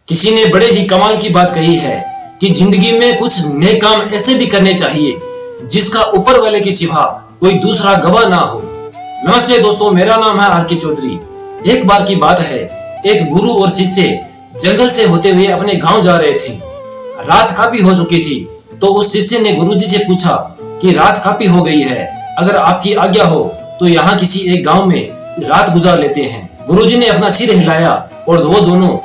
किसी ने बड़े ही कमाल की बात कही है कि जिंदगी में कुछ नेक काम ऐसे भी करने चाहिए जिसका ऊपर वाले के सिवा कोई दूसरा गवाह ना हो। नमस्ते दोस्तों, मेरा नाम है आर.के. चौधरी। एक बार की बात है, एक गुरु और शिष्य जंगल से होते हुए अपने गांव जा रहे थे। रात काफी हो चुकी थी, तो उस शिष्य ने गुरुजी से पूछा कि रात काफी हो गई है, अगर आपकी आज्ञा हो तो यहाँ किसी एक गांव में रात गुजार लेते हैं। गुरुजी ने अपना सिर हिलाया और वो दोनों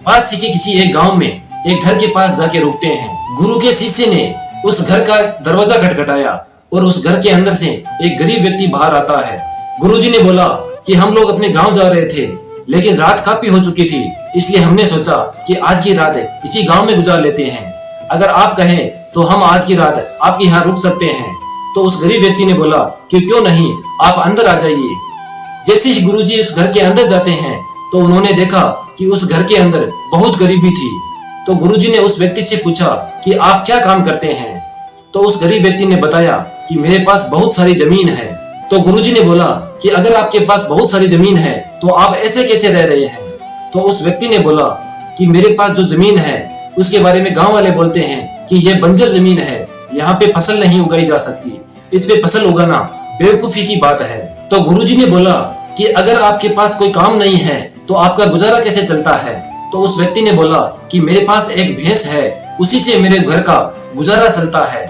पास ही के किसी एक गांव में एक घर के पास जाके रुकते हैं। गुरु के शिष्य ने उस घर का दरवाजा खटखटाया और उस घर के अंदर से एक गरीब व्यक्ति बाहर आता है। गुरुजी ने बोला कि हम लोग अपने गांव जा रहे थे, लेकिन रात काफी हो चुकी थी, इसलिए हमने सोचा कि आज की रात इसी गांव में गुजार लेते हैं। अगर आप कहें तो हम आज की रात आपके यहाँ रुक सकते हैं। तो उस गरीब व्यक्ति ने बोला कि क्यों नहीं, आप अंदर आ जाइए। जैसे ही गुरुजी उस घर के अंदर जाते हैं तो उन्होंने देखा कि उस घर के अंदर बहुत गरीबी थी। तो गुरुजी ने उस व्यक्ति से पूछा कि आप क्या काम करते हैं। तो उस गरीब व्यक्ति ने बताया कि मेरे पास बहुत सारी जमीन है। तो गुरुजी ने बोला कि अगर आपके पास बहुत सारी जमीन है तो आप ऐसे कैसे रह रहे हैं। तो उस व्यक्ति ने बोला कि मेरे पास जो जमीन है उसके बारे में गांव वाले बोलते हैं कि यह बंजर जमीन है, यहाँ पे फसल नहीं उगाई जा सकती, इस पे फसल उगाना बेवकूफी की बात है। तो गुरुजी ने बोला कि अगर आपके पास कोई काम नहीं है तो आपका गुजारा कैसे चलता है। तो उस व्यक्ति ने बोला कि मेरे पास एक भैंस है, उसी से मेरे घर का गुजारा चलता है।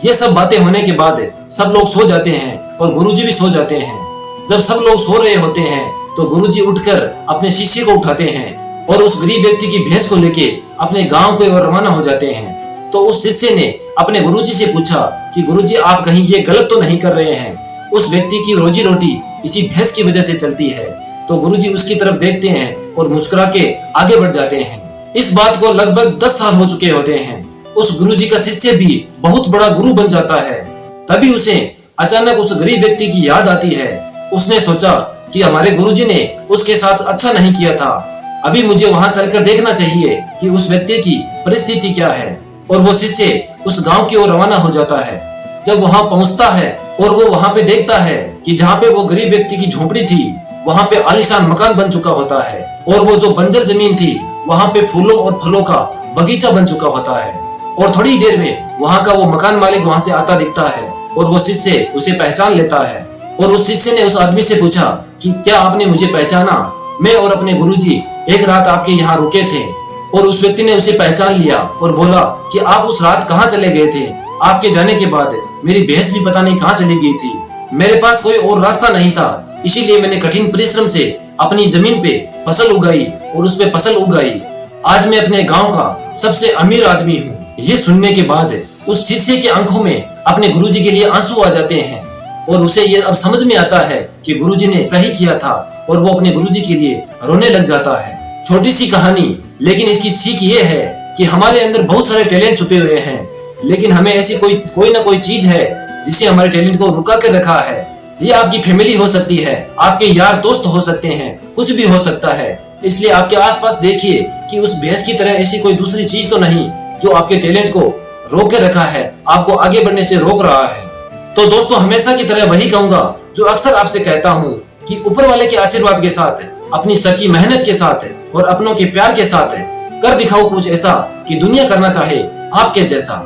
ये सब बातें होने के बाद सब लोग सो जाते हैं और गुरुजी भी सो जाते हैं। जब सब लोग सो रहे होते हैं तो गुरुजी उठकर अपने शिष्य को उठाते हैं और उस गरीब व्यक्ति की भैंस को लेके अपने गांव की ओर रवाना हो जाते हैं। तो उस शिष्य ने अपने गुरुजी से पूछा कि गुरुजी, आप कहीं ये गलत तो नहीं कर रहे हैं, उस व्यक्ति की रोजी रोटी इसी भैंस की वजह से चलती है। तो गुरुजी उसकी तरफ देखते हैं और मुस्कुरा के आगे बढ़ जाते हैं। इस बात को लगभग 10 साल हो चुके होते हैं। उस गुरुजी का शिष्य भी बहुत बड़ा गुरु बन जाता है। तभी उसे अचानक उस गरीब व्यक्ति की याद आती है। उसने सोचा कि हमारे गुरुजी ने उसके साथ अच्छा नहीं किया था, अभी मुझे वहां चलकर देखना चाहिए कि उस व्यक्ति की परिस्थिति क्या है। और वो शिष्य उस गांव की ओर रवाना हो जाता है। जब वहां पहुंचता है और वो वहां पे देखता है कि जहाँ पे वो गरीब व्यक्ति की झोपड़ी थी वहां पे आलीशान मकान बन चुका होता है, और वो जो बंजर जमीन थी वहां पे फूलों और फलों का बगीचा बन चुका होता है। और थोड़ी देर में वहां का वो मकान मालिक वहां से आता दिखता है और वो शिष्य उसे पहचान लेता है। और उस शिष्य ने उस आदमी से पूछा कि क्या आपने मुझे पहचाना, मैं और अपने गुरुजी एक रात आपके यहाँ रुके थे। और उस व्यक्ति ने उसे पहचान लिया और बोला कि आप उस रात कहाँ चले गए थे, आपके जाने के बाद मेरी भैंस भी पता नहीं कहाँ चली गई थी, मेरे पास कोई और रास्ता नहीं था, इसीलिए मैंने कठिन परिश्रम से अपनी जमीन पे फसल उगाई और उस पे फसल उगाई। आज मैं अपने गांव का सबसे अमीर आदमी हूँ। ये सुनने के बाद उस शिष्य की आंखों में अपने गुरुजी के लिए आंसू आ जाते हैं और उसे ये अब समझ में आता है कि गुरुजी ने सही किया था, और वो अपने गुरुजी के लिए रोने लग जाता है। छोटी सी कहानी, लेकिन इसकी सीख ये है कि हमारे अंदर बहुत सारे टैलेंट छुपे हुए हैं, लेकिन हमें ऐसी कोई ना कोई चीज है जिससे हमारे टैलेंट को रुका कर रखा है। ये आपकी फैमिली हो सकती है, आपके यार दोस्त हो सकते हैं, कुछ भी हो सकता है। इसलिए आपके आसपास देखिए कि उस भैंस की तरह ऐसी कोई दूसरी चीज तो नहीं जो आपके टैलेंट को रोक के रखा है, आपको आगे बढ़ने से रोक रहा है। तो दोस्तों, हमेशा की तरह वही कहूंगा जो अक्सर आपसे कहता हूँ कि ऊपर वाले के आशीर्वाद के साथ, अपनी सच्ची मेहनत के साथ और अपनों के प्यार के साथ कर दिखाओ कुछ ऐसा कि दुनिया करना चाहे आपके जैसा।